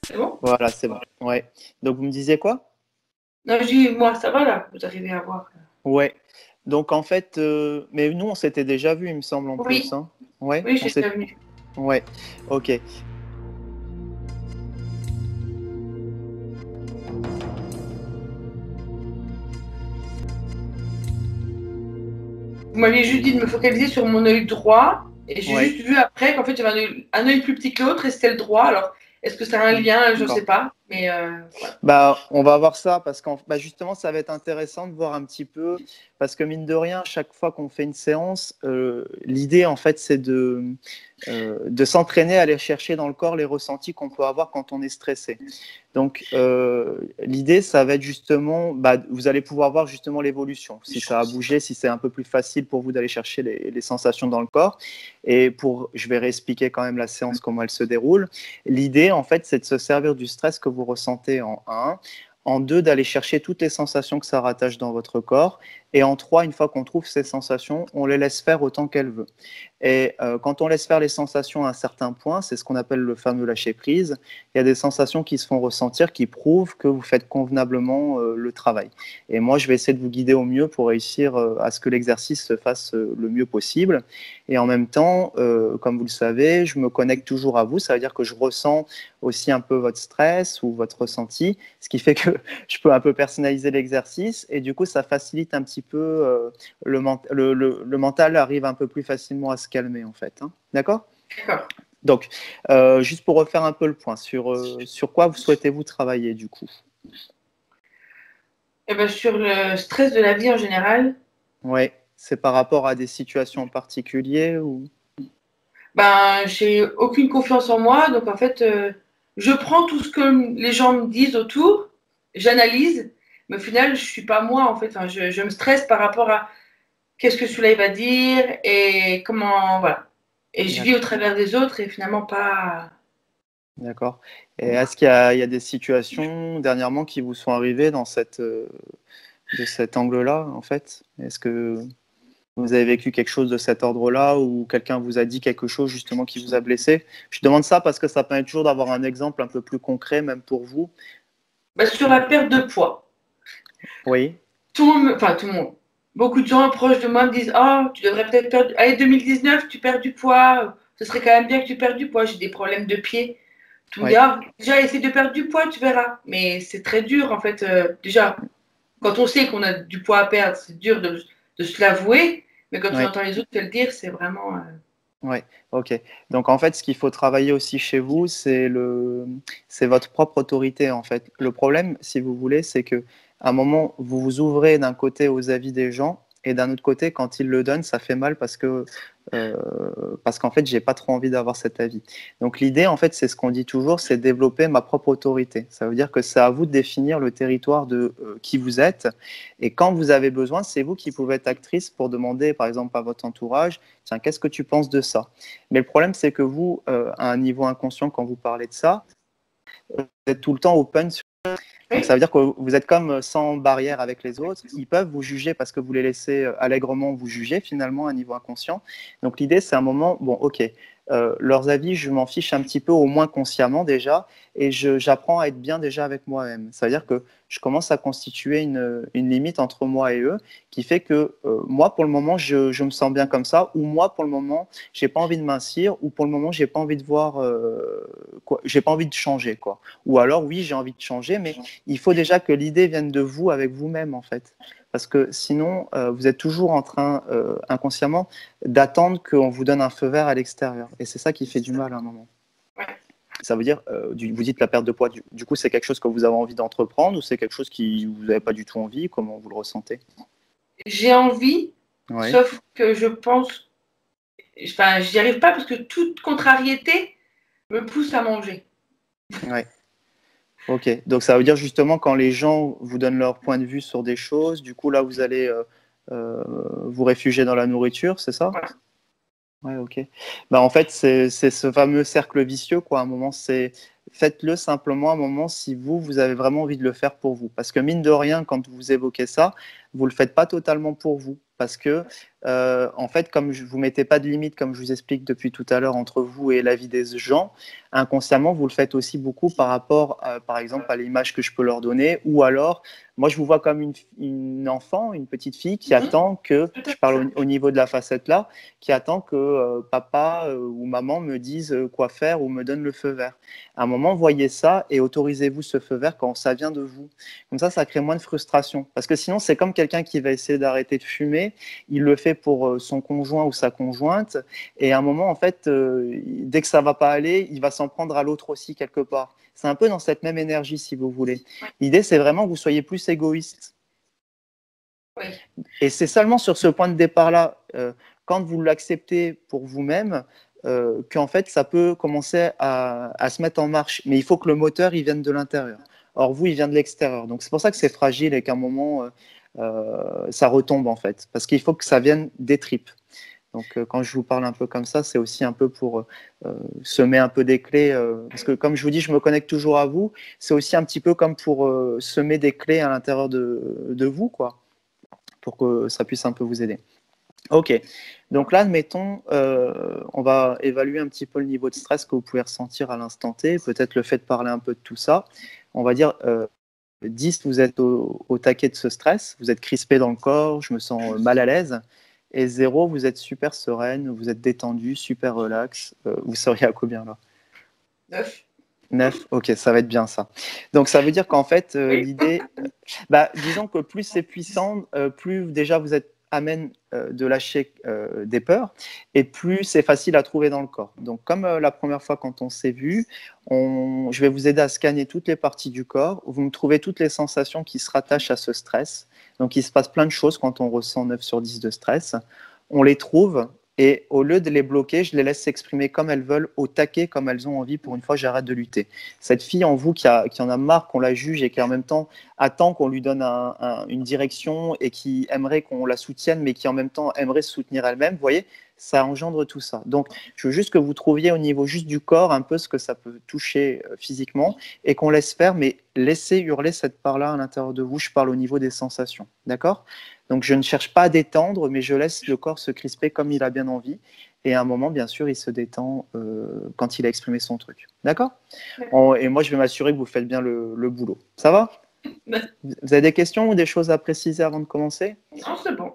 C'est bon? Voilà, c'est bon. Ouais. Donc, vous me disiez quoi? Non, je dis, moi, ça va là, vous arrivez à voir. Ouais. Donc, en fait, mais nous, on s'était déjà vu, il me semble, en plus, Oui, hein. Ouais, oui, on j'ai s'est. déjà venu. Ouais. Ok. Vous m'aviez juste dit de me focaliser sur mon œil droit, et j'ai Ouais. juste vu après qu'en fait, j'avais un œil plus petit que l'autre, et c'était le droit. Alors, est-ce que ça a un lien? Je ne sais D'accord. pas, mais voilà. Bah, on va voir ça parce qu'en bah, justement, ça va être intéressant de voir un petit peu parce que mine de rien, chaque fois qu'on fait une séance, l'idée en fait, c'est de s'entraîner à aller chercher dans le corps les ressentis qu'on peut avoir quand on est stressé. Donc, l'idée, ça va être justement, bah, vous allez pouvoir voir justement l'évolution, si ça a bougé, si c'est un peu plus facile pour vous d'aller chercher les sensations dans le corps. Et je vais réexpliquer quand même la séance, comment elle se déroule. L'idée, en fait, c'est de se servir du stress que vous ressentez en un, en deux, d'aller chercher toutes les sensations que ça rattache dans votre corps, et en trois, une fois qu'on trouve ces sensations, on les laisse faire autant qu'elles veulent. Et quand on laisse faire les sensations à un certain point, c'est ce qu'on appelle le fameux lâcher prise. Il y a des sensations qui se font ressentir qui prouvent que vous faites convenablement le travail. Et moi, je vais essayer de vous guider au mieux pour réussir à ce que l'exercice se fasse le mieux possible. Et en même temps, comme vous le savez, je me connecte toujours à vous. Ça veut dire que je ressens aussi un peu votre stress ou votre ressenti, ce qui fait que je peux un peu personnaliser l'exercice. Et du coup, ça facilite un petit peu le mental arrive un peu plus facilement à se calmer en fait. Hein. D'accord? D'accord. Donc, juste pour refaire un peu le point, sur quoi vous souhaitez-vous travailler du coup? Et ben, sur le stress de la vie en général, Ouais, c'est par rapport à des situations en particulier ou... ben, j'ai aucune confiance en moi, donc en fait, je prends tout ce que les gens me disent autour, j'analyse, mais au final, je suis pas moi en fait. Enfin, je me stresse par rapport à qu'est-ce que celui-là il va dire et comment, voilà. Et je vis au travers des autres et finalement pas. D'accord. Et est-ce il y a des situations dernièrement qui vous sont arrivées de cet angle-là, en fait? Est-ce que vous avez vécu quelque chose de cet ordre-là ou quelqu'un vous a dit quelque chose justement qui vous a blessé? Je demande ça parce que ça permet toujours d'avoir un exemple un peu plus concret, même pour vous. Ben, sur la perte de poids. Oui, Tout le monde, enfin tout le monde. Beaucoup de gens proches de moi me disent: Oh, tu devrais peut-être perdre. Allez, 2019, tu perds du poids. Ce serait quand même bien que tu perdes du poids. J'ai des problèmes de pied. Tout le monde dit: oui, Ah, déjà, essaie de perdre du poids, tu verras. Mais c'est très dur, en fait. Déjà, quand on sait qu'on a du poids à perdre, c'est dur de se l'avouer. Mais quand on oui. entend les autres te le dire, c'est vraiment. Oui, ok. Donc en fait, ce qu'il faut travailler aussi chez vous, c'est votre propre autorité en fait. Le problème, si vous voulez, c'est que à un moment, vous vous ouvrez d'un côté aux avis des gens et d'un autre côté, quand ils le donnent, ça fait mal euh, parce qu'en fait, j'ai pas trop envie d'avoir cet avis. Donc l'idée, en fait, c'est ce qu'on dit toujours, c'est développer ma propre autorité. Ça veut dire que c'est à vous de définir le territoire de qui vous êtes et quand vous avez besoin, c'est vous qui pouvez être actrice pour demander, par exemple, à votre entourage. Tiens, qu'est-ce que tu penses de ça? Mais le problème, c'est que vous, à un niveau inconscient, quand vous parlez de ça, vous êtes tout le temps open. Donc ça Oui, veut dire que vous êtes comme sans barrière avec les autres. Ils peuvent vous juger parce que vous les laissez allègrement vous juger finalement à un niveau inconscient. Donc l'idée, c'est un moment, bon, ok, leurs avis, je m'en fiche un petit peu, au moins consciemment déjà, et j'apprends à être bien déjà avec moi-même. Ça veut dire que je commence à constituer une limite entre moi et eux, qui fait que moi, pour le moment, je me sens bien comme ça, ou moi, pour le moment, j'ai pas envie de mincir, ou pour le moment, j'ai pas envie de voir, quoi, j'ai pas envie de changer, quoi. Ou alors, oui, j'ai envie de changer, mais il faut déjà que l'idée vienne de vous avec vous-même, en fait. Parce que sinon, vous êtes toujours en train, inconsciemment, d'attendre qu'on vous donne un feu vert à l'extérieur. Et c'est ça qui fait du mal à un moment. ouais. Ça veut dire, vous dites la perte de poids, du coup, c'est quelque chose que vous avez envie d'entreprendre ou c'est quelque chose qui vous n'avez pas du tout envie? Comment vous le ressentez? J'ai envie, Oui, sauf que je pense. Enfin, j'y arrive pas parce que toute contrariété me pousse à manger. ouais. Ok. Donc ça veut dire justement quand les gens vous donnent leur point de vue sur des choses, du coup là vous allez vous réfugier dans la nourriture, c'est ça? Voilà. Ouais, ok. Bah, en fait, c'est ce fameux cercle vicieux, quoi. À un moment, c'est faites-le simplement un moment si vous avez vraiment envie de le faire pour vous. Parce que mine de rien, quand vous évoquez ça, vous ne le faites pas totalement pour vous. Parce que, en fait, comme vous ne mettez pas de limite, comme je vous explique depuis tout à l'heure, entre vous et la vie des gens, inconsciemment, vous le faites aussi beaucoup par rapport, par exemple, à l'image que je peux leur donner. Ou alors, moi, je vous vois comme une enfant, une petite fille qui attend que, je parle au niveau de la facette là, qui attend que papa ou maman me dise quoi faire ou me donne le feu vert. À un moment, voyez ça et autorisez-vous ce feu vert quand ça vient de vous. Comme ça crée moins de frustration. Parce que sinon, c'est comme quelqu'un qui va essayer d'arrêter de fumer. Il le fait pour son conjoint ou sa conjointe. Et à un moment, en fait, dès que ça va pas aller, il va s'en prendre à l'autre aussi quelque part. C'est un peu dans cette même énergie, si vous voulez. L'idée, c'est vraiment que vous soyez plus égoïste. Oui. Et c'est seulement sur ce point de départ-là, quand vous l'acceptez pour vous-même, qu'en fait, ça peut commencer à se mettre en marche. Mais il faut que le moteur, il vienne de l'intérieur. Or, vous, il vient de l'extérieur. Donc, c'est pour ça que c'est fragile et qu'à un moment, ça retombe, en fait. Parce qu'il faut que ça vienne des tripes. Donc, quand je vous parle un peu comme ça, c'est aussi un peu pour semer un peu des clés. Parce que, comme je vous dis, je me connecte toujours à vous. C'est aussi un petit peu comme pour semer des clés à l'intérieur de vous, quoi, pour que ça puisse un peu vous aider. Ok, donc là, admettons, on va évaluer un petit peu le niveau de stress que vous pouvez ressentir à l'instant T, peut-être le fait de parler un peu de tout ça. On va dire 10, vous êtes au taquet de ce stress, vous êtes crispé dans le corps, je me sens mal à l'aise. Et 0, vous êtes super sereine, vous êtes détendu, super relax. Vous seriez à combien là? 9. 9, ok, ça va être bien ça. Donc ça veut dire qu'en fait, l'idée, disons que plus c'est puissant, plus déjà vous êtes amène de lâcher des peurs, et plus c'est facile à trouver dans le corps. Donc comme la première fois quand on s'est vu, je vais vous aider à scanner toutes les parties du corps, vous me trouvez toutes les sensations qui se rattachent à ce stress. Donc il se passe plein de choses quand on ressent 9 sur 10 de stress. On les trouve, et au lieu de les bloquer, je les laisse s'exprimer comme elles veulent, au taquet, comme elles ont envie. Pour une fois, j'arrête de lutter. Cette fille en vous qui en a marre qu'on la juge et qui en même temps attend qu'on lui donne une direction et qui aimerait qu'on la soutienne, mais qui en même temps aimerait se soutenir elle-même, vous voyez, ça engendre tout ça. Donc, je veux juste que vous trouviez au niveau juste du corps un peu ce que ça peut toucher physiquement et qu'on laisse faire, mais laissez hurler cette part-là à l'intérieur de vous. Je parle au niveau des sensations. D'accord? Donc, je ne cherche pas à détendre, mais je laisse le corps se crisper comme il a bien envie. Et à un moment, bien sûr, il se détend quand il a exprimé son truc. D'accord? Et moi, je vais m'assurer que vous faites bien le boulot. Ça va? Vous avez des questions ou des choses à préciser avant de commencer? Non, c'est bon.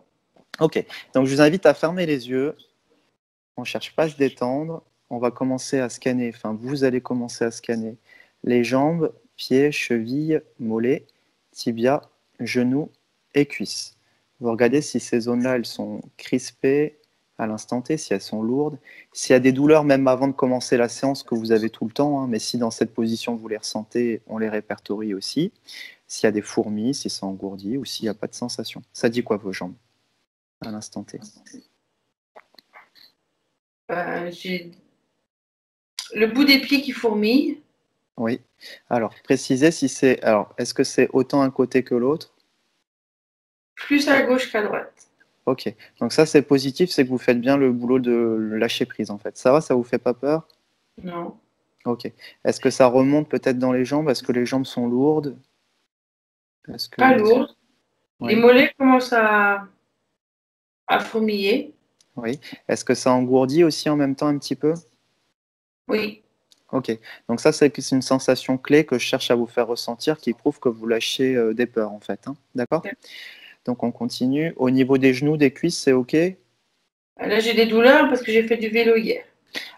Ok. Donc, je vous invite à fermer les yeux. On ne cherche pas à se détendre. On va commencer à scanner. Enfin, vous allez commencer à scanner les jambes, pieds, chevilles, mollets, tibia, genoux et cuisses. Vous regardez si ces zones-là, elles sont crispées à l'instant T, si elles sont lourdes. S'il y a des douleurs, même avant de commencer la séance, que vous avez tout le temps, hein, mais si dans cette position vous les ressentez, on les répertorie aussi. S'il y a des fourmis, si c'est engourdi ou s'il n'y a pas de sensation. Ça dit quoi vos jambes à l'instant T? J'ai le bout des pieds qui fourmille. Oui. Alors, précisez si c'est. Alors, est-ce que c'est autant un côté que l'autre? Plus à gauche qu'à droite. Ok. Donc ça, c'est positif, c'est que vous faites bien le boulot de lâcher prise, en fait. Ça va, ça vous fait pas peur? Non. Ok. Est-ce que ça remonte peut-être dans les jambes? Est-ce que les jambes sont lourdes? Est-ce que... Pas lourd. Les Oui. mollets commencent à fourmiller. Oui. Est-ce que ça engourdit aussi en même temps un petit peu? Oui. Ok. Donc ça, c'est une sensation clé que je cherche à vous faire ressentir qui prouve que vous lâchez des peurs, en fait. Hein. D'accord? Ok. Donc on continue. Au niveau des genoux, des cuisses, c'est ok? Là, j'ai des douleurs parce que j'ai fait du vélo hier.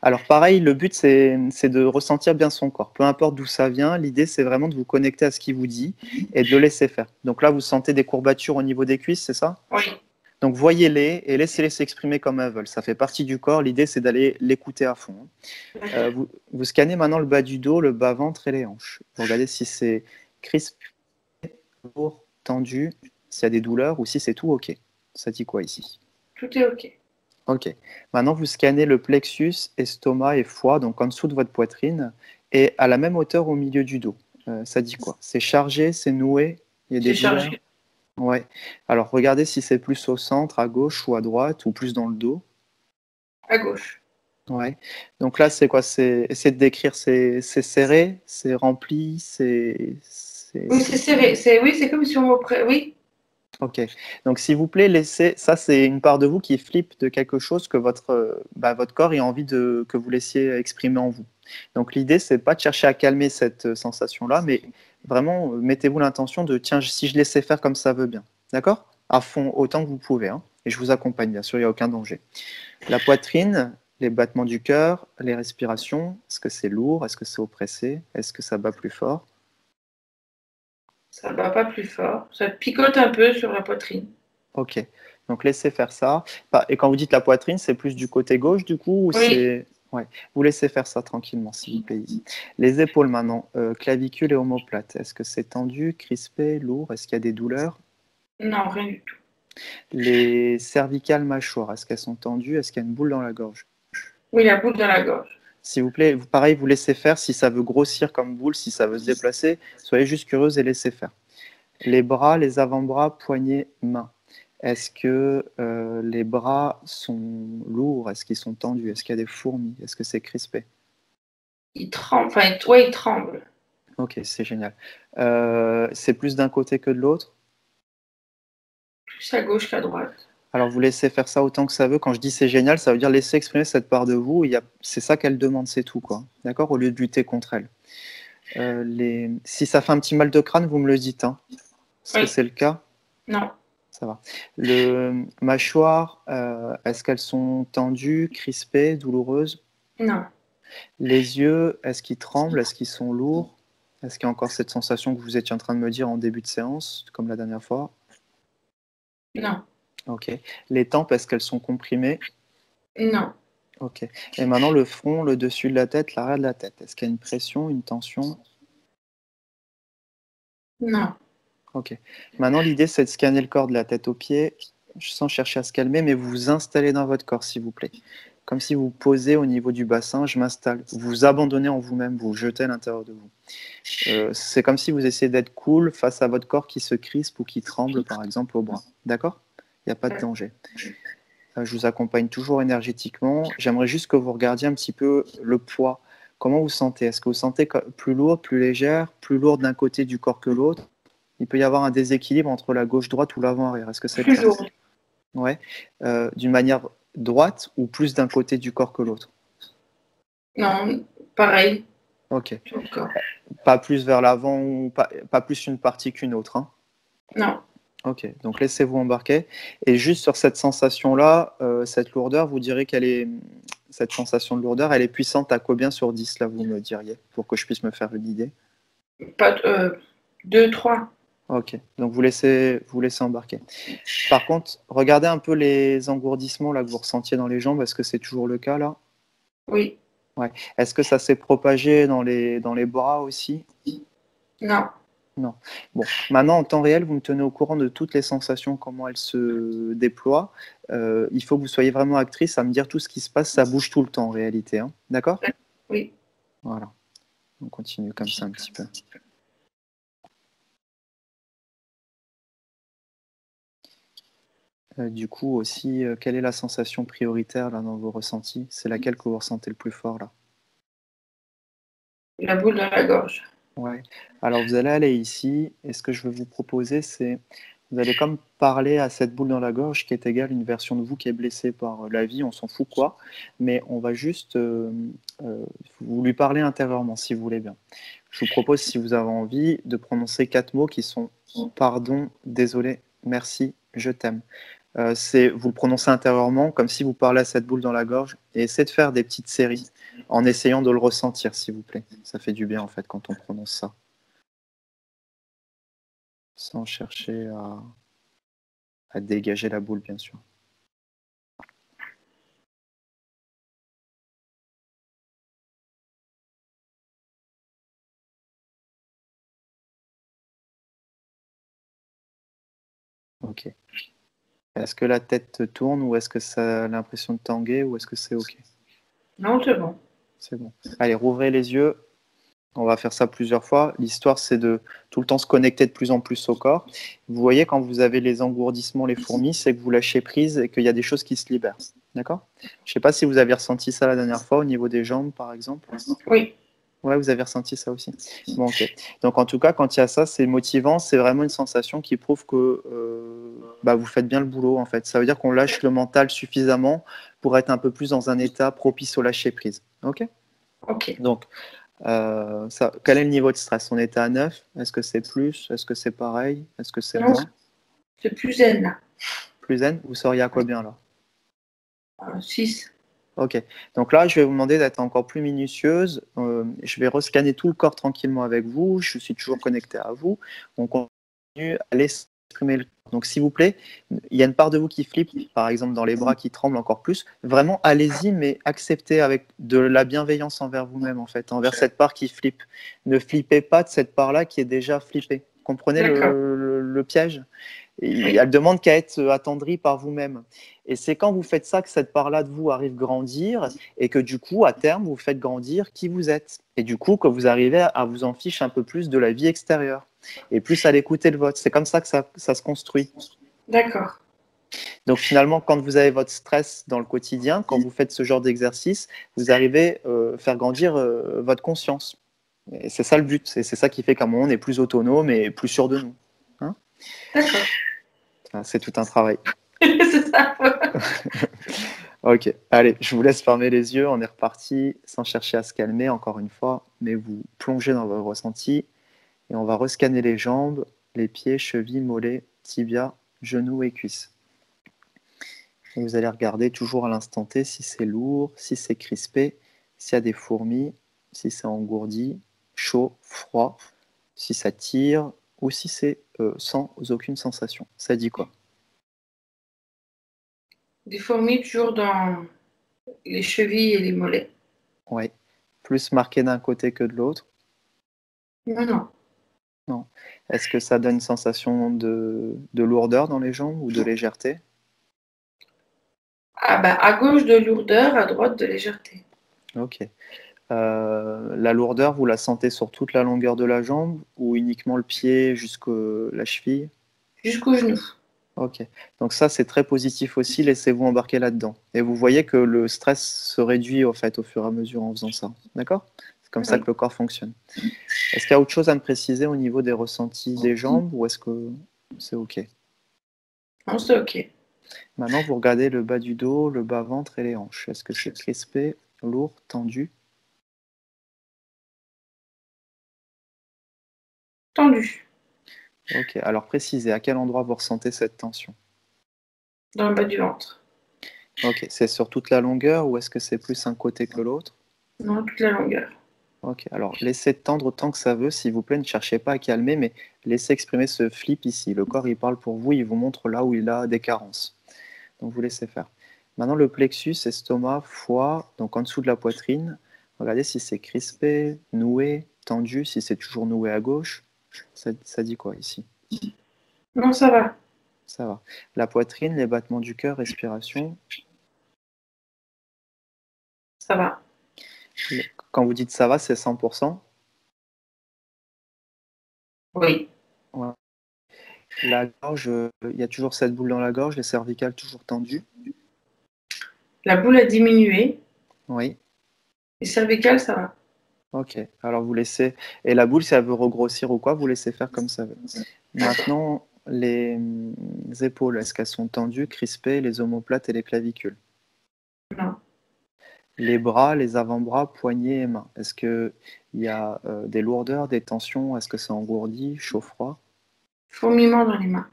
Alors pareil, le but c'est de ressentir bien son corps. Peu importe d'où ça vient, l'idée c'est vraiment de vous connecter à ce qu'il vous dit et de le laisser faire. Donc là, vous sentez des courbatures au niveau des cuisses, c'est ça? Oui. Donc voyez-les et laissez-les s'exprimer comme elles veulent. Ça fait partie du corps, l'idée c'est d'aller l'écouter à fond. Vous scannez maintenant le bas du dos, le bas-ventre et les hanches. Vous regardez si c'est crispé, lourd, tendu, s'il y a des douleurs ou si c'est tout ok. Ça dit quoi ici? Tout est OK. Ok. Maintenant, vous scannez le plexus, estomac et foie, donc en dessous de votre poitrine, et à la même hauteur au milieu du dos. Ça dit quoi? C'est chargé, c'est noué? Il y a des C'est douleurs? chargé. Ouais. Alors, regardez si c'est plus au centre, à gauche ou à droite, ou plus dans le dos. À gauche. Ouais. Donc là, c'est quoi? C'est essayer de décrire, c'est serré, c'est rempli, Oui, c'est serré. C'est comme si on me oui. Ok. Donc, s'il vous plaît, laissez. Ça, c'est une part de vous qui flippe de quelque chose que votre corps ait envie que vous laissiez exprimer en vous. Donc, l'idée, c'est pas de chercher à calmer cette sensation-là, mais vraiment, mettez-vous l'intention de tiens, si je laissais faire comme ça veut bien. D'accord? À fond, autant que vous pouvez, hein. Et je vous accompagne, bien sûr, il n'y a aucun danger. La poitrine, les battements du cœur, les respirations, est-ce que c'est lourd? Est-ce que c'est oppressé? Est-ce que ça bat plus fort? Ça bat pas plus fort. Ça picote un peu sur la poitrine. Ok, donc laissez faire ça. Et quand vous dites la poitrine, c'est plus du côté gauche du coup ou Oui. c'est... Ouais, vous laissez faire ça tranquillement, s'il vous plaît. Les épaules maintenant, clavicule et omoplate. Est-ce que c'est tendu, crispé, lourd? Est-ce qu'il y a des douleurs? Non, rien du tout. Les cervicales mâchoires, est-ce qu'elles sont tendues? Est-ce qu'il y a une boule dans la gorge? Oui, la boule dans la gorge. S'il vous plaît, pareil, vous laissez faire. Si ça veut grossir comme boule, si ça veut se déplacer, soyez juste curieuse et laissez faire. Les bras, les avant-bras, poignets, mains. Est-ce que les bras sont lourds? Est-ce qu'ils sont tendus? Est-ce qu'il y a des fourmis? Est-ce que c'est crispé? Il tremble. Enfin, ouais, il tremble. Ok, c'est génial. C'est plus d'un côté que de l'autre? Plus à gauche qu'à droite. Alors vous laissez faire ça autant que ça veut. Quand je dis c'est génial, ça veut dire laisser exprimer cette part de vous. C'est ça qu'elle demande, c'est tout, quoi. D'accord? Au lieu de lutter contre elle. Si ça fait un petit mal de crâne, vous me le dites, hein. Est-ce que Oui. c'est le cas? Non. Ça va. Le mâchoire, est-ce qu'elles sont tendues, crispées, douloureuses? Non. Les yeux, est-ce qu'ils tremblent? Est-ce qu'ils sont lourds? Est-ce qu'il y a encore cette sensation que vous étiez en train de me dire en début de séance, comme la dernière fois? Non. Ok. Les tempes, est-ce qu'elles sont comprimées? Non. Ok. Et maintenant, le front, le dessus de la tête, l'arrière de la tête. Est-ce qu'il y a une pression, une tension? Non. Ok. Maintenant, l'idée, c'est de scanner le corps de la tête aux pieds, sans chercher à se calmer, mais vous vous installez dans votre corps, s'il vous plaît. Comme si vous posez au niveau du bassin, je m'installe. Vous vous abandonnez en vous-même, vous vous jetez à l'intérieur de vous. C'est comme si vous essayez d'être cool face à votre corps qui se crispe ou qui tremble, par exemple, au bras. D'accord? Il n'y a pas de danger. Je vous accompagne toujours énergétiquement. J'aimerais juste que vous regardiez un petit peu le poids. Comment vous sentez? Est-ce que vous sentez plus lourde, plus légère, plus lourde d'un côté du corps que l'autre? Il peut y avoir un déséquilibre entre la gauche-droite ou l'avant-arrière. Est-ce que c'est le Plus cas? lourde. Ouais. D'une manière droite ou plus d'un côté du corps que l'autre? Non. Pareil. Ok. Encore. Pas plus vers l'avant ou pas plus une partie qu'une autre, hein? Non. Ok, donc laissez-vous embarquer. Et juste sur cette sensation-là, cette lourdeur, vous direz cette sensation de lourdeur, elle est puissante à combien sur 10, là, vous me diriez, pour que je puisse me faire une idée? Pas 2, 3. Ok, donc vous laissez embarquer. Par contre, regardez un peu les engourdissements là, que vous ressentiez dans les jambes, est-ce que c'est toujours le cas là? Oui. Ouais. Est-ce que ça s'est propagé dans les bras aussi? Non. Non. Bon, maintenant, en temps réel, vous me tenez au courant de toutes les sensations, comment elles se déploient. Il faut que vous soyez vraiment actrice à me dire tout ce qui se passe, ça bouge tout le temps en réalité, hein. D'accord? Oui. Voilà. On continue comme ça un petit peu. Du coup, aussi, quelle est la sensation prioritaire là, dans vos ressentis? C'est laquelle que vous ressentez le plus fort là? La boule dans la gorge. Ouais. Alors, vous allez aller ici, et ce que je vais vous proposer, c'est vous allez comme parler à cette boule dans la gorge qui est égale une version de vous qui est blessée par la vie, on s'en fout quoi, mais on va juste vous lui parler intérieurement si vous voulez bien. Je vous propose, si vous avez envie, de prononcer 4 mots qui sont pardon, désolé, merci, je t'aime. Vous le prononcez intérieurement comme si vous parlez à cette boule dans la gorge et essayez de faire des petites séries en essayant de le ressentir, s'il vous plaît. Ça fait du bien en fait quand on prononce ça, sans chercher à dégager la boule, bien sûr. Ok. Est-ce que la tête te tourne ou est-ce que ça a l'impression de tanguer ou est-ce que c'est ok? Non, c'est bon. C'est bon. Allez, rouvrez les yeux. On va faire ça plusieurs fois. L'histoire, c'est de tout le temps se connecter de plus en plus au corps. Vous voyez, quand vous avez les engourdissements, les fourmis, c'est que vous lâchez prise et qu'il y a des choses qui se libèrent. D'accord? Je ne sais pas si vous avez ressenti ça la dernière fois au niveau des jambes, par exemple. Oui. Ouais, vous avez ressenti ça aussi. Bon, ok. Donc, en tout cas, quand il y a ça, c'est motivant. C'est vraiment une sensation qui prouve que vous faites bien le boulot, en fait. Ça veut dire qu'on lâche le mental suffisamment pour être un peu plus dans un état propice au lâcher prise. Ok? Ok. Donc, quel est le niveau de stress? On était à 9. Est-ce que c'est plus? Est-ce que c'est pareil? Est-ce que c'est Non, moins? c'est plus zen là. Plus zen? Vous seriez à combien là? 6. Ok. Donc là, je vais vous demander d'être encore plus minutieuse. Je vais rescanner tout le corps tranquillement avec vous. Je suis toujours connecté à vous. On continue à laisser exprimer le corps. Donc, s'il vous plaît, il y a une part de vous qui flippe, par exemple dans les bras qui tremblent encore plus. Vraiment, allez-y, mais acceptez avec de la bienveillance envers vous-même, en fait, envers cette part qui flippe. Ne flippez pas de cette part-là qui est déjà flippée. Comprenez D'accord. le piège? Oui. Elle demande qu'à être attendrie par vous-même. Et c'est quand vous faites ça que cette part-là de vous arrive grandir et que du coup, à terme, vous faites grandir qui vous êtes. Et du coup, que vous arrivez à vous en fiche un peu plus de la vie extérieure et plus à l'écouter le vôtre. C'est comme ça que ça se construit. D'accord. Donc finalement, quand vous avez votre stress dans le quotidien, quand vous faites ce genre d'exercice, vous arrivez à faire grandir votre conscience. Et c'est ça le but. C'est ça qui fait qu'à un moment, on est plus autonome et plus sûr de nous. Hein? D'accord. C'est tout un travail. C'est ça. Ok, allez, je vous laisse fermer les yeux. On est reparti sans chercher à se calmer, encore une fois, mais vous plongez dans vos ressentis et on va rescanner les jambes, les pieds, chevilles, mollets, tibias, genoux et cuisses. Et vous allez regarder toujours à l'instant T si c'est lourd, si c'est crispé, s'il y a des fourmis, si c'est engourdi, chaud, froid, si ça tire ou si c'est sans aucune sensation. Ça dit quoi? Des fourmis toujours dans les chevilles et les mollets. Ouais. Plus marqué d'un côté que de l'autre. Non, non. Non. Est-ce que ça donne une sensation de lourdeur dans les jambes ou de légèreté? Ah bah, à gauche de lourdeur, à droite de légèreté. Ok. La lourdeur, vous la sentez sur toute la longueur de la jambe ou uniquement le pied jusqu'à la cheville? Jusqu'au genou. Ok. Donc ça, c'est très positif aussi. Laissez-vous embarquer là-dedans. Et vous voyez que le stress se réduit au fait au fur et à mesure en faisant ça. D'accord? C'est comme ça Oui. que le corps fonctionne. Est-ce qu'il y a autre chose à me préciser au niveau des ressentis des jambes ou est-ce que c'est ok? Non, c'est ok. Maintenant, vous regardez le bas du dos, le bas-ventre et les hanches. Est-ce que c'est crispé, lourd, tendu? Tendu. Ok, alors précisez à quel endroit vous ressentez cette tension. Dans le bas du ventre. Ok, c'est sur toute la longueur ou est-ce que c'est plus un côté que l'autre? Non, toute la longueur. Ok, alors laissez tendre autant que ça veut, s'il vous plaît, ne cherchez pas à calmer, mais laissez exprimer ce flip ici. Le corps, il parle pour vous, il vous montre là où il a des carences. Donc vous laissez faire. Maintenant, le plexus, estomac, foie, donc en dessous de la poitrine. Regardez si c'est crispé, noué, tendu, si c'est toujours noué à gauche. Ça dit quoi ici? Non, ça va. Ça va. La poitrine, les battements du cœur, respiration. Ça va. Quand vous dites ça va, c'est 100%. Oui. Ouais. La gorge, il y a toujours cette boule dans la gorge, les cervicales toujours tendues. La boule a diminué. Oui. Les cervicales, ça va. Ok. Alors vous laissez. Et la boule, si elle veut regrossir ou quoi, vous laissez faire comme ça veut. Maintenant, les épaules, est-ce qu'elles sont tendues, crispées, les omoplates et les clavicules? Non. Les bras, les avant-bras, poignets et mains. Est-ce qu'il y a des lourdeurs, des tensions? Est-ce que c'est engourdi, chaud-froid? Fourmillement dans les mains.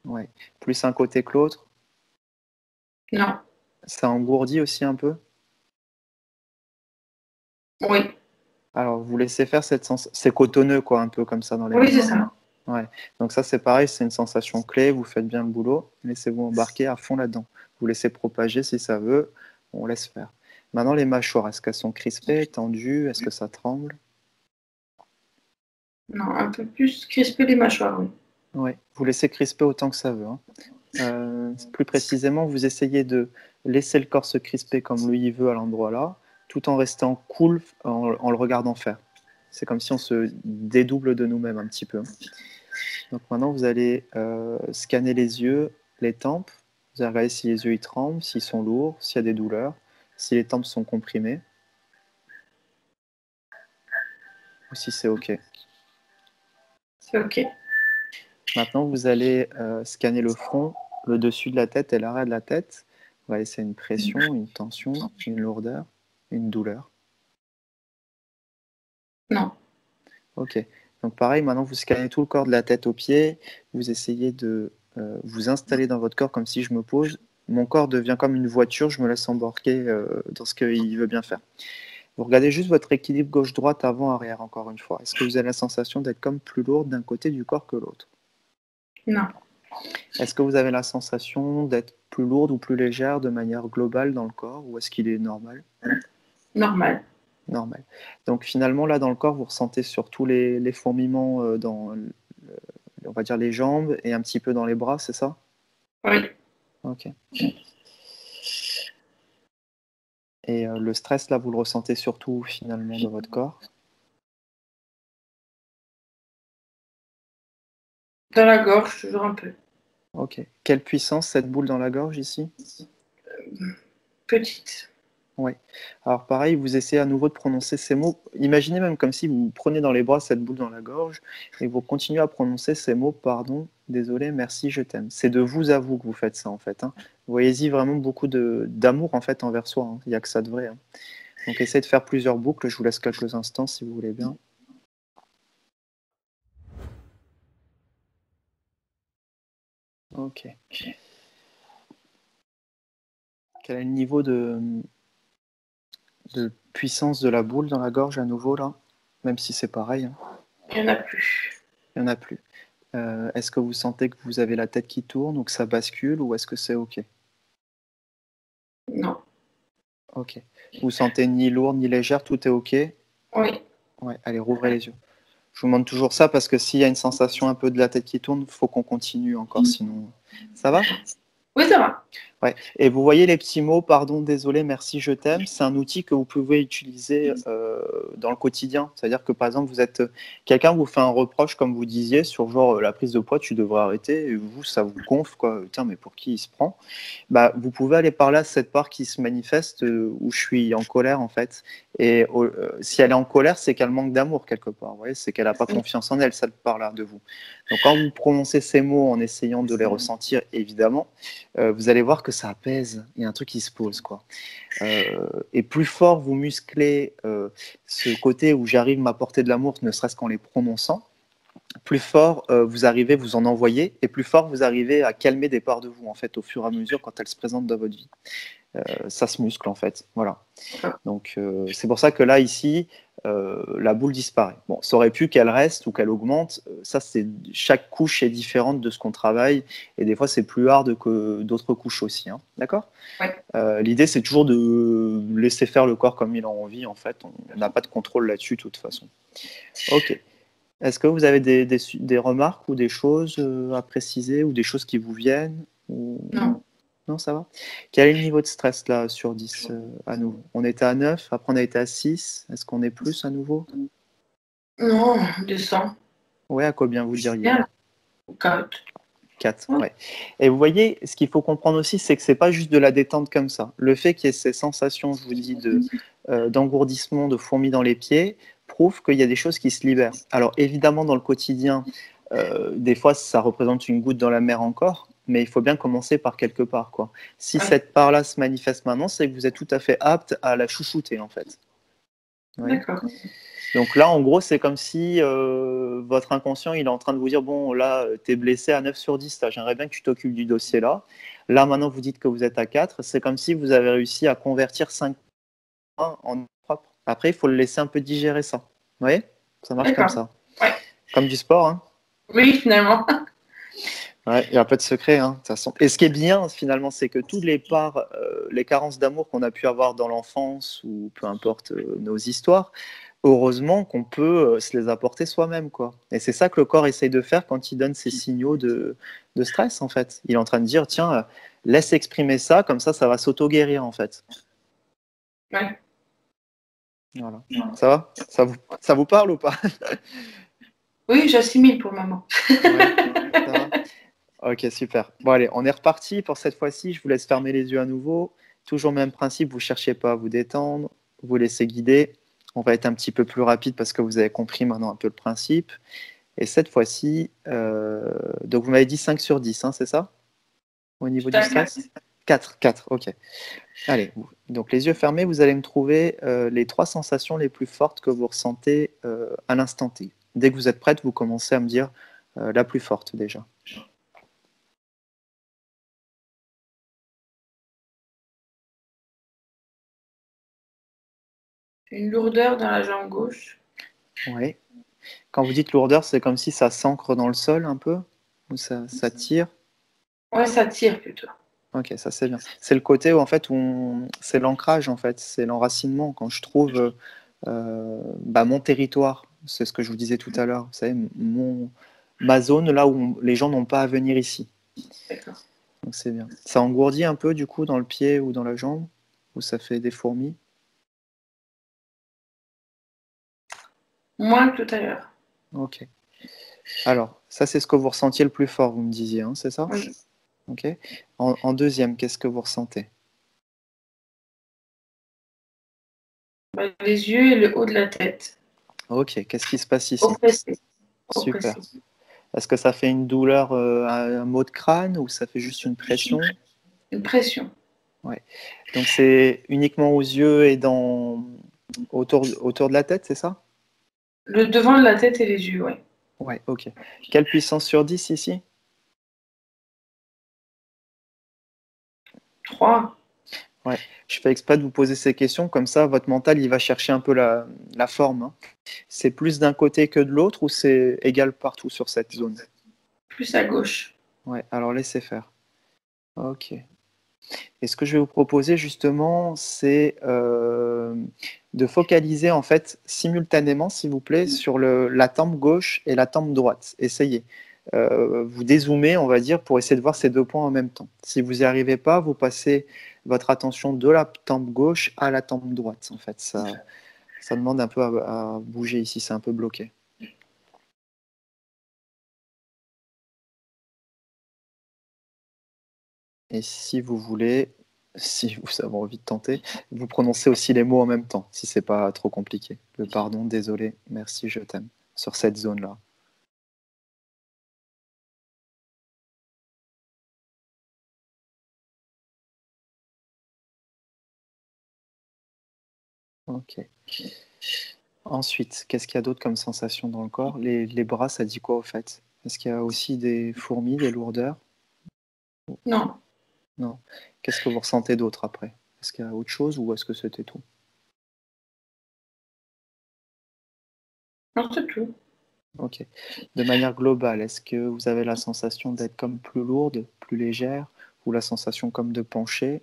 Ouais. Plus un côté que l'autre? Non. Ça engourdit aussi un peu? Oui. Alors, vous laissez faire cette sensation. C'est cotonneux, quoi, un peu comme ça dans les Oui, mains. c'est ça. Ouais. Donc ça, c'est pareil, c'est une sensation clé. Vous faites bien le boulot. Laissez-vous embarquer à fond là-dedans. Vous laissez propager si ça veut. On laisse faire. Maintenant, les mâchoires, est-ce qu'elles sont crispées, tendues? Est-ce que ça tremble? Non, un peu plus crispé les mâchoires, oui. Oui. Vous laissez crisper autant que ça veut. Hein. Plus précisément, vous essayez de laisser le corps se crisper comme lui il veut à l'endroit là, tout en restant cool en le regardant faire. C'est comme si on se dédouble de nous-mêmes un petit peu. Donc maintenant, vous allez scanner les yeux, les tempes. Vous allez regarder si les yeux ils tremblent, s'ils sont lourds, s'il y a des douleurs, si les tempes sont comprimées, ou si c'est OK. C'est OK. Maintenant, vous allez scanner le front, le dessus de la tête et l'arrière de la tête. On va laisser une pression, une tension, une lourdeur, une douleur. Non. OK. Donc pareil, maintenant vous scannez tout le corps de la tête aux pieds. Vous essayez de vous installer dans votre corps comme si je me pose. Mon corps devient comme une voiture, je me laisse embarquer dans ce qu'il veut bien faire. Vous regardez juste votre équilibre gauche-droite, avant-arrière, encore une fois. Est-ce que vous avez la sensation d'être comme plus lourde d'un côté du corps que l'autre? Non. Est-ce que vous avez la sensation d'être plus lourde ou plus légère de manière globale dans le corps, ou est-ce qu'il est normal? Normal. Normal. Donc finalement, là, dans le corps, vous ressentez surtout les fourmillements dans, on va dire, les jambes et un petit peu dans les bras, c'est ça? Oui. Ok. Et le stress, là, vous le ressentez surtout finalement dans votre corps? Dans la gorge, toujours un peu. Ok. Quelle puissance cette boule dans la gorge ici? Petite. Oui. Alors pareil, vous essayez à nouveau de prononcer ces mots. Imaginez même comme si vous prenez dans les bras cette boule dans la gorge et vous continuez à prononcer ces mots: pardon, désolé, merci, je t'aime. C'est de vous à vous que vous faites ça en fait, hein. Voyez-y vraiment beaucoup d'amour en fait envers soi, hein. Il n'y a que ça de vrai, hein. Donc essayez de faire plusieurs boucles. Je vous laisse quelques instants si vous voulez bien. Ok. Quel est le niveau de puissance de la boule dans la gorge à nouveau là? Même si c'est pareil, hein. Il n'y en a plus. Il n'y en a plus. Est-ce que vous sentez que vous avez la tête qui tourne ou que ça bascule, ou est-ce que c'est OK? Non. OK. Vous sentez ni lourde ni légère, tout est OK? Oui. Ouais, allez, rouvrez les yeux. Je vous demande toujours ça parce que s'il y a une sensation un peu de la tête qui tourne, il faut qu'on continue encore, sinon... Ça va? Oui, ça va. Ouais. Et vous voyez les petits mots: pardon, désolé, merci, je t'aime. C'est un outil que vous pouvez utiliser dans le quotidien. C'est-à-dire que par exemple, quelqu'un vous fait un reproche, comme vous disiez, sur genre la prise de poids, tu devrais arrêter. Et vous, ça vous gonfle, quoi. Tiens, mais pour qui il se prend? Bah, vous pouvez aller parler à cette part qui se manifeste où je suis en colère en fait. Et si elle est en colère, c'est qu'elle manque d'amour quelque part. Vous voyez, c'est qu'elle n'a pas confiance en elle, cette part-là de vous. Donc quand vous prononcez ces mots en essayant de les ressentir, évidemment, vous allez voir que ça apaise. Il y a un truc qui se pose, quoi. Et plus fort vous musclez ce côté où j'arrive à m'apporter de l'amour, ne serait-ce qu'en les prononçant, plus fort vous arrivez, vous en envoyez, et plus fort vous arrivez à calmer des parts de vous, en fait, au fur et à mesure quand elles se présentent dans votre vie. Ça se muscle, en fait. Voilà. Donc, c'est pour ça que là, ici, la boule disparaît. Bon, ça aurait pu qu'elle reste ou qu'elle augmente. Ça, chaque couche est différente de ce qu'on travaille, et des fois, c'est plus hard que d'autres couches aussi, hein. D'accord? Ouais. L'idée, c'est toujours de laisser faire le corps comme il en a envie, en fait. On n'a pas de contrôle là-dessus, de toute façon. Ok. Est-ce que vous avez des remarques ou des choses à préciser, ou des choses qui vous viennent Non. Non, ça va? Quel est le niveau de stress là sur 10 à nouveau? On était à 9, après on a été à 6. Est-ce qu'on est plus à nouveau? Non, 200. Ouais, à combien vous diriez? Bien. 4. 4, ouais. Et vous voyez, ce qu'il faut comprendre aussi, c'est que c'est pas juste de la détente comme ça. Le fait qu'il y ait ces sensations, je vous dis, d'engourdissement, de fourmis dans les pieds, prouve qu'il y a des choses qui se libèrent. Alors évidemment, dans le quotidien, des fois, ça représente une goutte dans la mer encore, mais il faut bien commencer par quelque part, quoi. Si cette part-là se manifeste maintenant, c'est que vous êtes tout à fait apte à la chouchouter, en fait. Oui. D'accord. Donc là, en gros, c'est comme si votre inconscient, il est en train de vous dire, bon, là, tu es blessé à 9 sur 10, j'aimerais bien que tu t'occupes du dossier là. Là, maintenant, vous dites que vous êtes à 4. C'est comme si vous avez réussi à convertir 5 points en propre. Après, il faut le laisser un peu digérer ça. Vous voyez? Ça marche comme ça. Ouais. Comme du sport, hein? Oui, finalement. Ouais, il n'y a pas de secret, hein, de toute façon. Et ce qui est bien, finalement, c'est que toutes les parts, les carences d'amour qu'on a pu avoir dans l'enfance, ou peu importe nos histoires, heureusement qu'on peut se les apporter soi-même, quoi. Et c'est ça que le corps essaye de faire quand il donne ces signaux de stress, en fait. Il est en train de dire, tiens, laisse exprimer ça, comme ça va s'auto-guérir, en fait. Ouais. Voilà. Ça va? Ça vous parle ou pas? Oui, j'assimile pour le moment. Ouais, ça va. Ok, super. Bon, allez, on est reparti pour cette fois-ci. Je vous laisse fermer les yeux à nouveau. Toujours le même principe, vous cherchez pas à vous détendre, vous laissez guider. On va être un petit peu plus rapide parce que vous avez compris maintenant un peu le principe. Et cette fois-ci, donc vous m'avez dit 5 sur 10, hein, c'est ça? Au niveau du J'étais à stress? 4. 4, 4, ok. Allez, donc les yeux fermés, vous allez me trouver les 3 sensations les plus fortes que vous ressentez à l'instant T. Dès que vous êtes prête, vous commencez à me dire la plus forte déjà. Une lourdeur dans la jambe gauche. Oui. Quand vous dites lourdeur, c'est comme si ça s'ancre dans le sol un peu? Ou ça tire? Ouais, ça tire plutôt. Ok, ça c'est bien. C'est le côté où en fait, c'est l'ancrage en fait, c'est l'enracinement. Quand je trouve mon territoire, c'est ce que je vous disais tout à l'heure, vous savez, ma zone là où les gens n'ont pas à venir ici. D'accord. Donc c'est bien. Ça engourdit un peu du coup dans le pied ou dans la jambe, ou ça fait des fourmis? Moins que tout à l'heure. Ok. Alors, ça c'est ce que vous ressentiez le plus fort, vous me disiez, hein, c'est ça? Oui. Ok. En deuxième, qu'est-ce que vous ressentez? Bah, les yeux et le haut de la tête. Ok, qu'est-ce qui se passe ici? Oppressé. Super. Oppressé. Est-ce que ça fait une douleur, un mot de crâne ou ça fait juste une pression? Une pression. Ouais. Donc c'est uniquement aux yeux et autour de la tête, c'est ça? Le devant de la tête et les yeux, ouais. Ouais, ok. Quelle puissance sur 10 ici? 3. Ouais. Je fais exprès de vous poser ces questions, comme ça votre mental il va chercher un peu la forme, hein. C'est plus d'un côté que de l'autre ou c'est égal partout sur cette zone? Plus à gauche. Ouais, alors laissez faire. Ok. Et ce que je vais vous proposer justement, c'est de focaliser en fait simultanément, s'il vous plaît, sur la tempe gauche et la tempe droite. Essayez. Vous dézoomez, on va dire, pour essayer de voir ces deux points en même temps. Si vous n'y arrivez pas, vous passez votre attention de la tempe gauche à la tempe droite. En fait, ça demande un peu à bouger ici, c'est un peu bloqué. Et si vous voulez, si vous avez envie de tenter, vous prononcez aussi les mots en même temps, si c'est pas trop compliqué. Le pardon, désolé, merci, je t'aime, sur cette zone-là. Ok. Ensuite, qu'est-ce qu'il y a d'autre comme sensation dans le corps? Les bras, ça dit quoi au fait? Est-ce qu'il y a aussi des fourmis, des lourdeurs? Non. Non. Qu'est-ce que vous ressentez d'autre après? Est-ce qu'il y a autre chose ou est-ce que c'était tout? Non, c'est tout. Ok. De manière globale, est-ce que vous avez la sensation d'être comme plus lourde, plus légère, ou la sensation comme de pencher,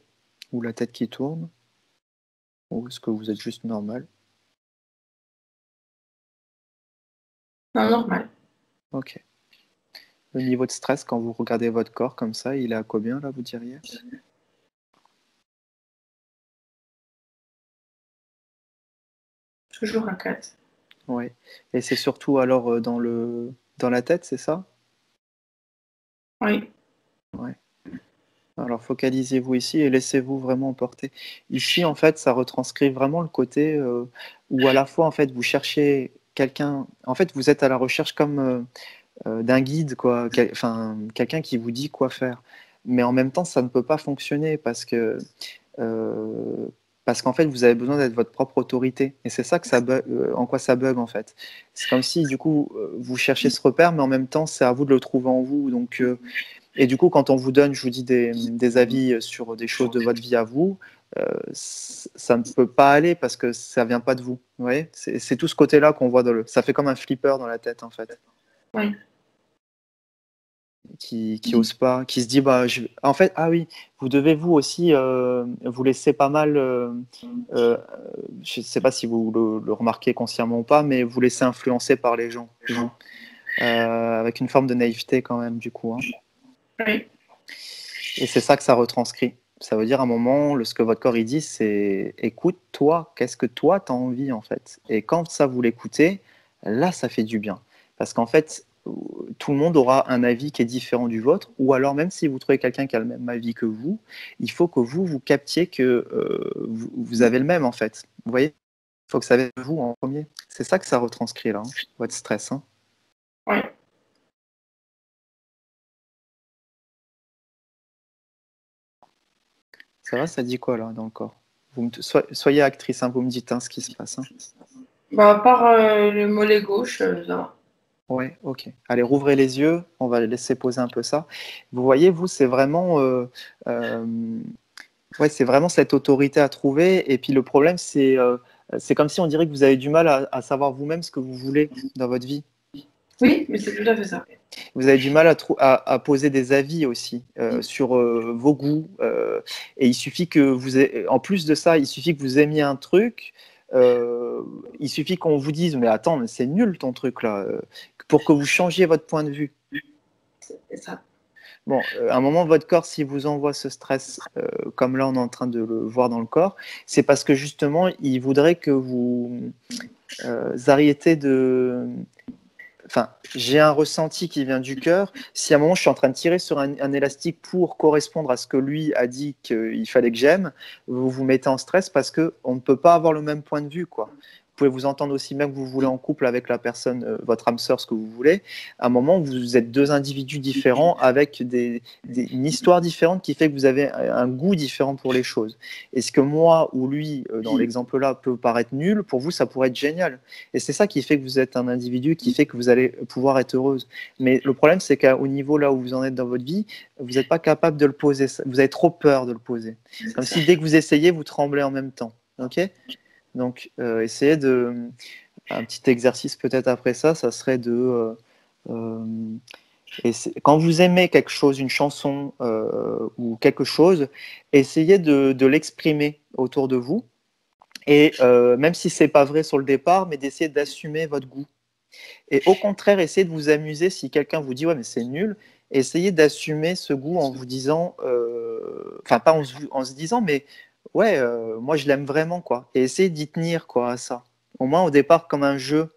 ou la tête qui tourne, ou est-ce que vous êtes juste normal? Non, normal. Ok. Le niveau de stress, quand vous regardez votre corps comme ça, il est à combien là, vous diriez? Toujours à 4. Ouais. Et c'est surtout alors dans la tête, c'est ça? Oui. Ouais. Alors focalisez-vous ici et laissez-vous vraiment emporter. Ici, en fait, ça retranscrit vraiment le côté où à la fois, en fait, vous cherchez quelqu'un. En fait, vous êtes à la recherche comme d'un guide, quoi. Enfin, quelqu'un qui vous dit quoi faire. Mais en même temps, ça ne peut pas fonctionner euh, parce qu'en fait, vous avez besoin d'être votre propre autorité. Et c'est ça que en quoi ça bug, en fait. C'est comme si, du coup, vous cherchez ce repère, mais en même temps, c'est à vous de le trouver en vous. Donc, et du coup, quand on vous donne, je vous dis, des avis sur des choses de votre vie à vous, ça ne peut pas aller parce que ça vient pas de vous. Vous voyez, c'est tout ce côté-là qu'on voit ça fait comme un flipper dans la tête, en fait, Oui. qui ose pas, qui se dit, bah, en fait, ah oui, vous devez vous aussi vous laisser pas mal, euh, je sais pas si vous le remarquez consciemment ou pas, mais vous laissez influencer par les gens, vous, avec une forme de naïveté quand même, du coup, hein. Oui. Et c'est ça que ça retranscrit. Ça veut dire à un moment, ce que votre corps il dit, c'est écoute, toi, qu'est-ce que toi tu as envie en fait. Et quand ça vous l'écoutez, là, ça fait du bien. Parce qu'en fait, tout le monde aura un avis qui est différent du vôtre, ou alors même si vous trouvez quelqu'un qui a le même avis que vous, il faut que vous captiez que vous avez le même en fait. Vous voyez, il faut que ça vienne de vous en premier. C'est ça que ça retranscrit là, hein, votre stress. Hein. Ouais. Ça va, ça dit quoi là dans le corps? Soyez actrice, hein, vous me dites hein, ce qui se passe. Hein. Bah, à part le mollet gauche, ça va. Oui, ok. Allez, rouvrez les yeux, on va laisser poser un peu ça. Vous voyez, vous, c'est vraiment, ouais, c'est vraiment cette autorité à trouver. Et puis le problème, c'est comme si on dirait que vous avez du mal à savoir vous-même ce que vous voulez dans votre vie. Oui, mais c'est tout à fait ça. Vous avez du mal à poser des avis aussi sur vos goûts. Et il suffit que en plus de ça, il suffit que vous aimiez un truc. Il suffit qu'on vous dise, mais attends, mais c'est nul ton truc là, pour que vous changiez votre point de vue. C'est ça. Bon, à un moment, votre corps, s'il vous envoie ce stress, comme là on est en train de le voir dans le corps, c'est parce que justement, il voudrait que vous arrêtez de... Enfin, j'ai un ressenti qui vient du cœur. Si à un moment je suis en train de tirer sur un élastique pour correspondre à ce que lui a dit qu'il fallait que j'aime, vous vous mettez en stress parce qu'on ne peut pas avoir le même point de vue, quoi. Vous pouvez vous entendre aussi même que vous voulez en couple avec la personne, votre âme sœur, ce que vous voulez. À un moment, vous êtes deux individus différents avec une histoire différente qui fait que vous avez un goût différent pour les choses. Et ce que moi ou lui, dans l'exemple là, peut paraître nul, pour vous, ça pourrait être génial. Et c'est ça qui fait que vous êtes un individu, qui fait que vous allez pouvoir être heureuse. Mais le problème, c'est qu'au niveau là où vous en êtes dans votre vie, vous n'êtes pas capable de le poser. Vous avez trop peur de le poser. Comme si dès que vous essayez, vous tremblez en même temps. Ok ? Donc, essayez de... Un petit exercice peut-être après ça, ça serait de... quand vous aimez quelque chose, une chanson ou quelque chose, essayez de l'exprimer autour de vous. Et même si c'est pas vrai sur le départ, mais d'essayer d'assumer votre goût. Et au contraire, essayez de vous amuser si quelqu'un vous dit ouais mais c'est nul. Essayez d'assumer ce goût en vous disant, enfin pas en se disant mais ouais moi je l'aime vraiment quoi. Et essayez d'y tenir quoi à ça. Au moins au départ comme un jeu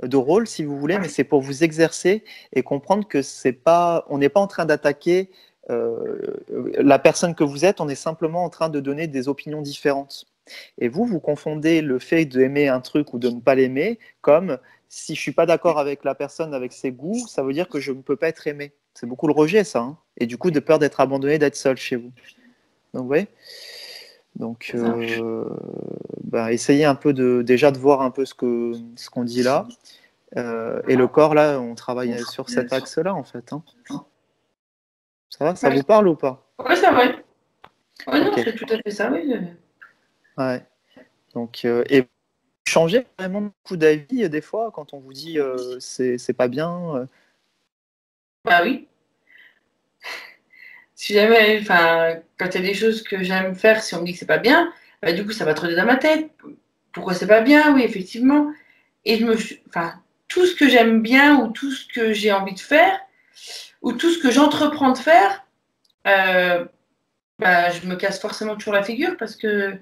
de rôle si vous voulez, mais c'est pour vous exercer et comprendre que c'est pas, on n'est pas en train d'attaquer la personne que vous êtes, on est simplement en train de donner des opinions différentes. Et vous confondez le fait d'aimer un truc ou de ne pas l'aimer comme si je suis pas d'accord avec la personne, avec ses goûts, ça veut dire que je ne peux pas être aimé. C'est beaucoup le rejet, ça. Hein. Et du coup, de peur d'être abandonné, d'être seul chez vous. Donc, vous voyez. Donc, essayez un peu déjà de voir un peu ce qu'on dit là. Et le corps, là, on travaille sur cet axe-là, en fait. Hein. Ça va, ça vous parle ou pas? Oui, c'est vrai. Oui, non, okay. c'est tout à fait ça, oui. Ouais. Donc, et changer vraiment beaucoup d'avis des fois quand on vous dit c'est pas bien. Bah oui. Si jamais, enfin, quand il y a des choses que j'aime faire, si on me dit que c'est pas bien, bah, du coup, ça va trotter dans ma tête. Pourquoi c'est pas bien? Oui, effectivement. Et enfin, tout ce que j'aime bien ou tout ce que j'ai envie de faire ou tout ce que j'entreprends de faire, je me casse forcément toujours la figure parce que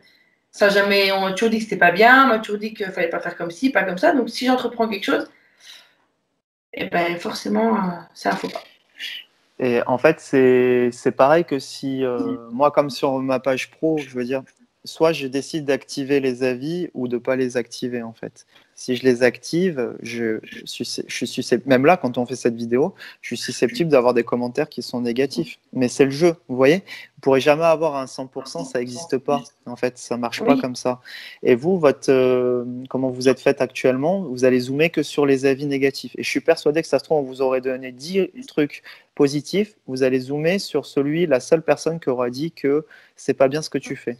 ça jamais, on m'a toujours dit que c'était pas bien, on m'a toujours dit qu'il fallait pas faire comme ci, pas comme ça. Donc si j'entreprends quelque chose, et ben forcément, ça faut pas. Et en fait, c'est pareil que si moi, comme sur ma page pro, je veux dire, soit je décide d'activer les avis ou de pas les activer en fait. Si je les active, je suis susceptible, même là, quand on fait cette vidéo, je suis susceptible d'avoir des commentaires qui sont négatifs. Mais c'est le jeu, vous voyez. Vous pourrez jamais avoir un 100%, ça n'existe pas. En fait, ça marche pas comme ça. Et vous, comment vous êtes fait actuellement, vous allez zoomer que sur les avis négatifs. Et je suis persuadé que ça se trouve, on vous aurait donné 10 trucs positifs, vous allez zoomer sur la seule personne qui aura dit que c'est pas bien ce que tu fais.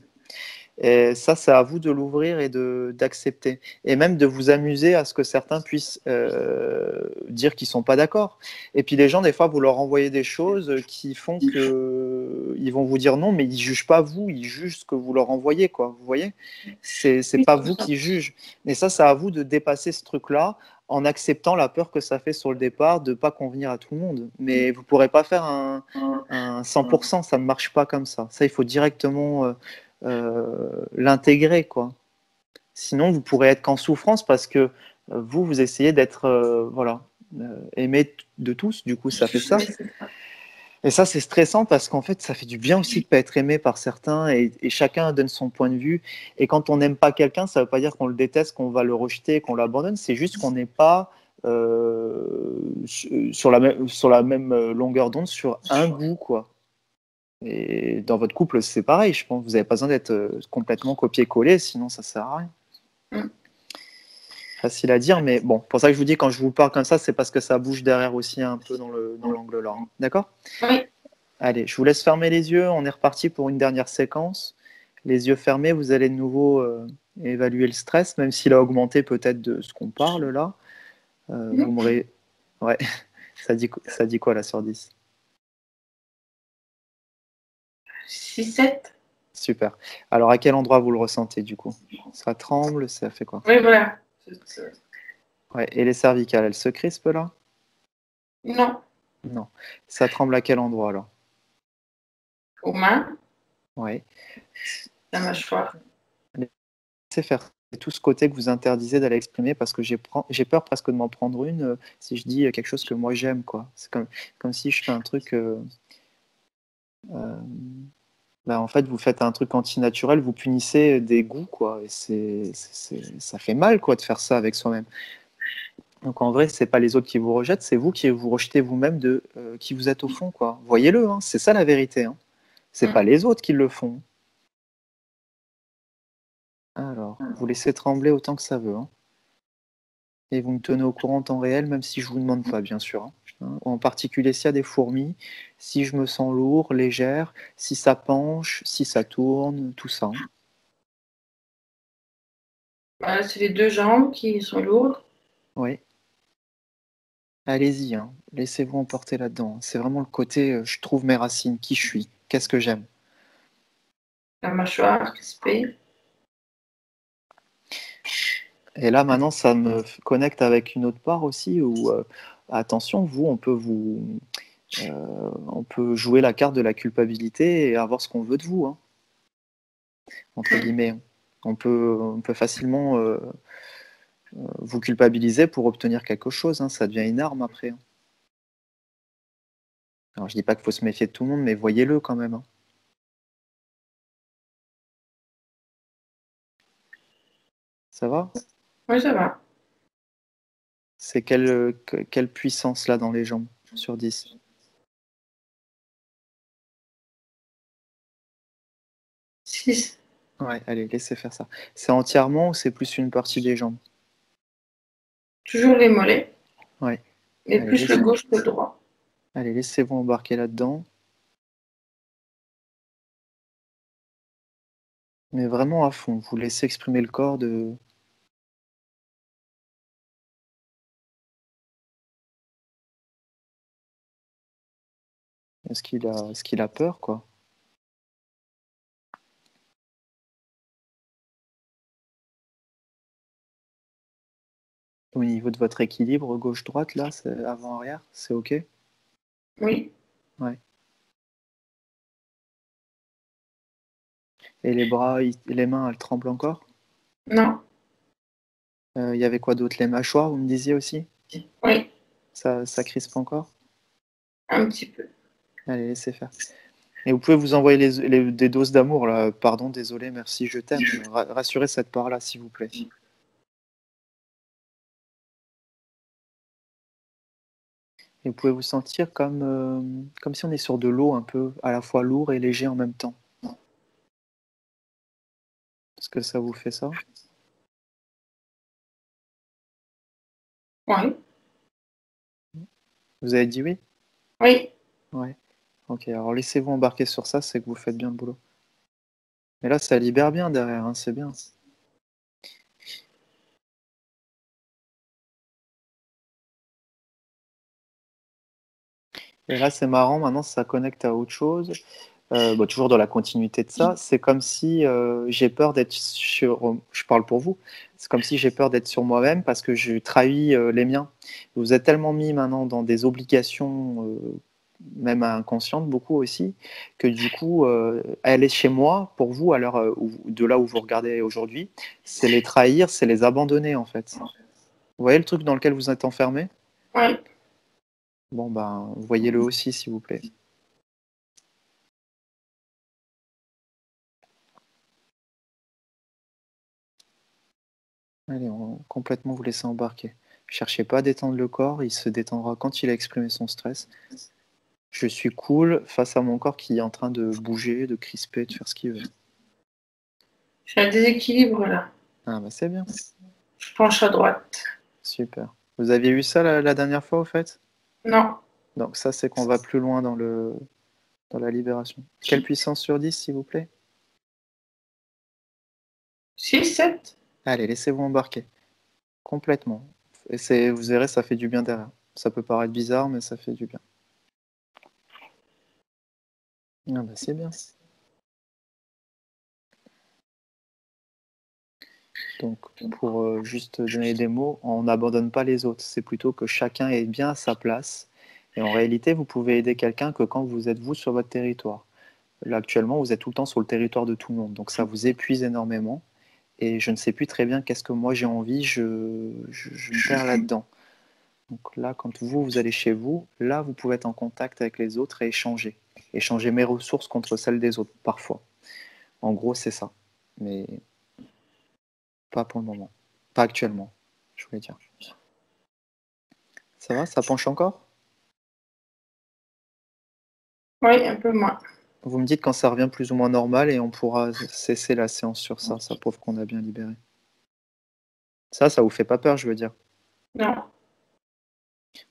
Et ça, c'est à vous de l'ouvrir et d'accepter. Et même de vous amuser à ce que certains puissent dire qu'ils ne sont pas d'accord. Et puis les gens, des fois, vous leur envoyez des choses qui font qu'ils vont vous dire non, mais ils ne jugent pas vous, ils jugent ce que vous leur envoyez. Quoi, vous voyez, c'est pas vous qui jugent. Et ça, c'est à vous de dépasser ce truc-là en acceptant la peur que ça fait sur le départ de ne pas convenir à tout le monde. Mais vous ne pourrez pas faire un 100%, ça ne marche pas comme ça. Ça, il faut directement... l'intégrer quoi. Sinon vous pourrez être qu'en souffrance parce que vous essayez d'être voilà, aimé de tous, du coup ça fait ça. Et ça c'est stressant parce qu'en fait ça fait du bien aussi de pas être aimé par certains et chacun donne son point de vue. Et quand on n'aime pas quelqu'un, ça veut pas dire qu'on le déteste, qu'on va le rejeter, qu'on l'abandonne, c'est juste qu'on n'est pas sur la même longueur d'onde, sur un goût, quoi. Et dans votre couple, c'est pareil, je pense. Vous n'avez pas besoin d'être complètement copié-collé, sinon ça sert à rien. Mm. Facile à dire, mais bon, pour ça que je vous dis, quand je vous parle comme ça, c'est parce que ça bouge derrière aussi un peu dans l'angle là. D'accord? Oui. Allez, je vous laisse fermer les yeux. On est reparti pour une dernière séquence. Les yeux fermés, vous allez de nouveau évaluer le stress, même s'il a augmenté peut-être de ce qu'on parle là. Vous m'aurez... Ouais, ça dit quoi là sur 10? 6-7. Super. Alors, à quel endroit vous le ressentez du coup? Ça tremble, ça fait quoi? Oui, voilà. Ouais. Et les cervicales, elles se crispent là? Non. Non. Ça tremble à quel endroit alors? Aux mains, Ouais. la mâchoire. Laissez faire. C'est tout ce côté que vous interdisez d'aller exprimer parce que j'ai peur presque de m'en prendre une si je dis quelque chose que moi j'aime, quoi. C'est comme si je fais un truc. Bah, en fait, vous faites un truc antinaturel, vous punissez des goûts, quoi. Et ça fait mal, quoi, de faire ça avec soi-même. Donc en vrai, c'est pas les autres qui vous rejettent, c'est vous qui vous rejetez vous-même de qui vous êtes au fond, quoi. Voyez-le, hein, c'est ça la vérité. Hein. C'est pas les autres qui le font. Alors, vous laissez trembler autant que ça veut. Hein. Et vous me tenez au courant en temps réel, même si je vous demande pas, bien sûr. Hein. En particulier s'il y a des fourmis, si je me sens lourd, légère, si ça penche, si ça tourne, tout ça. Hein. Voilà, c'est les 2 jambes qui sont lourdes. Oui. Allez-y, hein. Laissez-vous emporter là-dedans. C'est vraiment le côté je trouve mes racines, qui je suis, qu'est-ce que j'aime. La mâchoire crispée. Et là, maintenant, ça me connecte avec une autre part aussi où, attention, on peut jouer la carte de la culpabilité et avoir ce qu'on veut de vous, hein, entre guillemets. On peut facilement vous culpabiliser pour obtenir quelque chose. Hein, ça devient une arme après. Hein. Alors, je dis pas qu'il faut se méfier de tout le monde, mais voyez-le quand même. Hein. Ça va? Oui, ça va. C'est quelle puissance là dans les jambes sur 10? 6. Ouais, allez, laissez faire ça. C'est entièrement ou c'est plus une partie des jambes? Toujours les mollets, Ouais. mais Allez, plus le gauche que le droit. Allez, laissez-vous embarquer là-dedans. Mais vraiment à fond, vous laissez exprimer le corps de... Est-ce qu'il a peur, quoi? Au niveau de votre équilibre, gauche-droite, là, c'est avant-arrière, c'est OK? Oui. Ouais. Et les bras, les mains, elles tremblent encore? Non. Il y avait quoi d'autre? Les mâchoires, vous me disiez aussi? Oui. Ça crispe encore? Un petit peu. Allez, laissez faire. Et vous pouvez vous envoyer des doses d'amour, là. Pardon, désolé, merci, je t'aime. Rassurez cette part-là, s'il vous plaît. Et vous pouvez vous sentir comme si on est sur de l'eau un peu, à la fois lourd et léger en même temps. Est-ce que ça vous fait ça? Oui. Vous avez dit oui? Oui. Ouais. Ok, alors laissez-vous embarquer sur ça, c'est que vous faites bien le boulot. Mais là, ça libère bien derrière, hein, c'est bien. Et là, c'est marrant, maintenant, ça connecte à autre chose. Toujours dans la continuité de ça, c'est comme si j'ai peur d'être sur... Je parle pour vous. C'est comme si j'ai peur d'être sur moi-même parce que je trahis les miens. Vous êtes tellement mis maintenant dans des obligations, même inconscientes, beaucoup aussi, que du coup, aller chez moi, pour vous, à l'heure de là où vous regardez aujourd'hui, c'est les trahir, c'est les abandonner en fait. Vous voyez le truc dans lequel vous êtes enfermé? Oui. Bon, ben, voyez-le aussi, s'il vous plaît. Allez, on va complètement vous laisser embarquer. Cherchez pas à détendre le corps, il se détendra quand il a exprimé son stress. Je suis cool face à mon corps qui est en train de bouger, de crisper, de faire ce qu'il veut. J'ai un déséquilibre là. Ah bah c'est bien, Je penche à droite. super. Vous aviez eu ça la dernière fois au fait? Non. Donc ça c'est qu'on va plus loin dans la libération. Quelle puissance sur 10 s'il vous plaît? 6, 7. Allez, laissez-vous embarquer. Complètement. Et vous verrez, ça fait du bien derrière. Ça peut paraître bizarre, mais ça fait du bien. Ah bah c'est bien. Donc, pour juste donner des mots, on n'abandonne pas les autres. C'est plutôt que chacun est bien à sa place. Et en réalité, vous pouvez aider quelqu'un que quand vous êtes vous sur votre territoire. Là, actuellement, vous êtes tout le temps sur le territoire de tout le monde. Donc, ça vous épuise énormément. Et je ne sais plus très bien qu'est-ce que moi j'ai envie. Je me perds là-dedans. Donc là, quand vous allez chez vous, là, vous pouvez être en contact avec les autres et échanger. Échanger mes ressources contre celles des autres, parfois. En gros, c'est ça. Mais pas pour le moment. Pas actuellement, je voulais dire. Ça va, ça penche encore? Oui, un peu moins. Vous me dites quand ça revient plus ou moins normal et on pourra cesser la séance sur ça. Ça prouve qu'on a bien libéré. Ça vous fait pas peur, je veux dire. Non.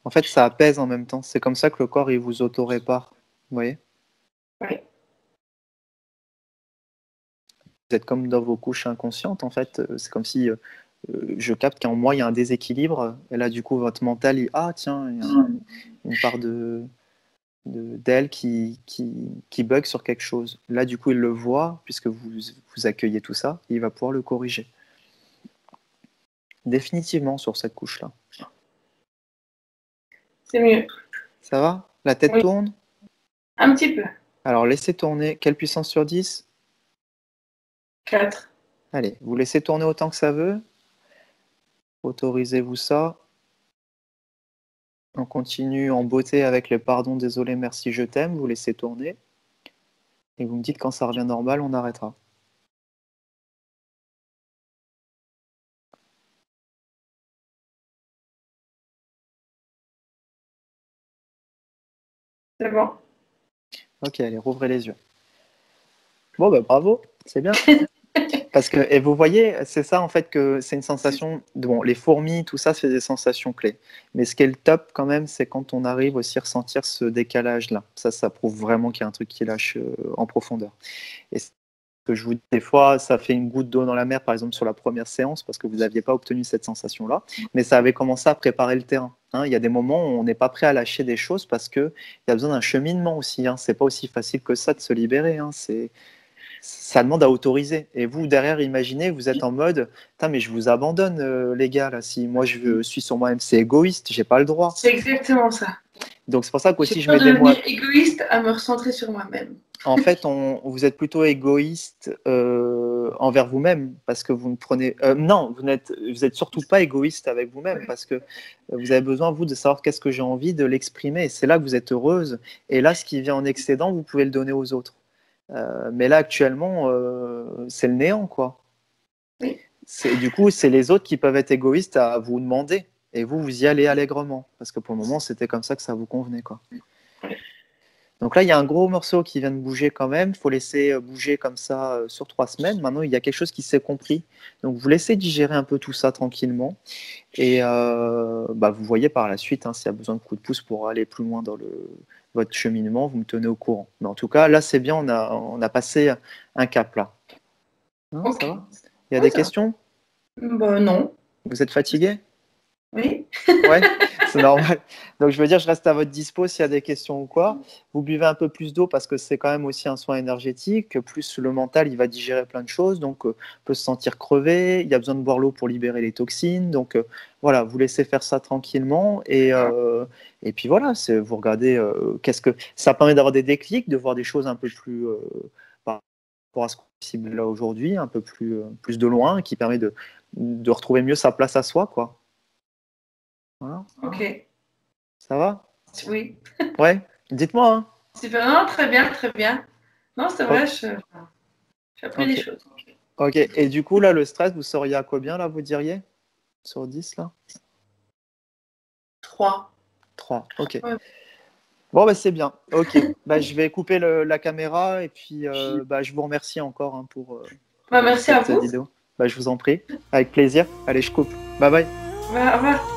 En fait, ça apaise en même temps. C'est comme ça que le corps, il vous auto-répare. Vous voyez? Oui. Vous êtes comme dans vos couches inconscientes, en fait. C'est comme si je capte qu'en moi, il y a un déséquilibre. Et là, du coup, votre mental, ah tiens, il y a une part d'elle qui bug sur quelque chose. Là, du coup, il le voit, puisque vous accueillez tout ça, il va pouvoir le corriger. Définitivement sur cette couche-là. C'est mieux. Ça va? La tête Oui. tourne? Un petit peu. Alors, laissez tourner. Quelle puissance sur 10? 4. Allez, vous laissez tourner autant que ça veut. Autorisez-vous ça. On continue en beauté avec le pardon, désolé, merci, je t'aime. Vous laissez tourner. Et vous me dites quand ça revient normal, on arrêtera. C'est bon. Ok, allez, rouvrez les yeux. Bon, bah bravo, c'est bien. Parce que, et vous voyez, c'est ça en fait que c'est une sensation. Bon, les fourmis, tout ça, c'est des sensations clés. Mais ce qui est le top quand même, c'est quand on arrive aussi à ressentir ce décalage-là. Ça prouve vraiment qu'il y a un truc qui lâche en profondeur. Et ce que je vous dis, des fois, ça fait une goutte d'eau dans la mer, par exemple, sur la première séance, parce que vous n'aviez pas obtenu cette sensation-là. Mais ça avait commencé à préparer le terrain. Hein. Il y a des moments où on n'est pas prêt à lâcher des choses parce qu'il y a besoin d'un cheminement aussi. Hein. C'est pas aussi facile que ça de se libérer. Hein. Ça demande à autoriser. Et vous, derrière, imaginez, vous êtes en mode, putain, mais je vous abandonne, les gars, là. Si moi je suis sur moi-même, c'est égoïste, j'ai pas le droit. C'est exactement ça. Donc c'est pour ça J'ai qu'aussi je peur mets de des mots. devenir égoïste à me recentrer sur moi-même. En fait, vous êtes plutôt égoïste envers vous-même parce que vous ne prenez. Non, vous êtes surtout pas égoïste avec vous-même parce que vous avez besoin, vous, de savoir qu'est-ce que j'ai envie, de l'exprimer. Et c'est là que vous êtes heureuse. Et là, ce qui vient en excédent, vous pouvez le donner aux autres. Mais là, actuellement, c'est le néant, quoi. Oui. Du coup, c'est les autres qui peuvent être égoïstes à vous demander. Et vous y allez allègrement. Parce que pour le moment, c'était comme ça que ça vous convenait, quoi. Oui. Donc là, il y a un gros morceau qui vient de bouger quand même. Il faut laisser bouger comme ça sur 3 semaines. Maintenant, il y a quelque chose qui s'est compris. Donc, vous laissez digérer un peu tout ça tranquillement. Et vous voyez par la suite, hein, s'il y a besoin de coups de pouce pour aller plus loin dans votre cheminement, vous me tenez au courant. Mais en tout cas, là, c'est bien, on a passé un cap là. Hein, Ok. ça va? Il y a Ouais, des ça va. questions? Bah, non. Vous êtes fatigué? Oui. Ouais, c'est normal. Donc je veux dire, je reste à votre dispo s'il y a des questions ou quoi. Vous buvez un peu plus d'eau parce que c'est quand même aussi un soin énergétique. Plus le mental, il va digérer plein de choses, donc peut se sentir crevé. Il y a besoin de boire l'eau pour libérer les toxines. Donc voilà, vous laissez faire ça tranquillement et puis voilà, vous regardez qu'est-ce que ça permet d'avoir des déclics, de voir des choses un peu plus par rapport à ce qu'on est possible là aujourd'hui, un peu plus de loin, qui permet de retrouver mieux sa place à soi, quoi. Voilà. Ok. Ça va? Oui. Ouais, dites-moi, hein. Super. Non, très bien, très bien. Non, c'est vrai, j'ai appris des Ok. choses. Ok. Et du coup, là, le stress, vous seriez à combien, là, vous diriez? Sur 10, là? 3. 3. Ok. Ouais. Bon, bah, c'est bien. Ok. Bah, je vais couper la caméra et puis bah, je vous remercie encore hein, Bah, pour merci à cette vous. vidéo. Bah, je vous en prie. Avec plaisir. Allez, je coupe. Bye bye. Bah, au revoir.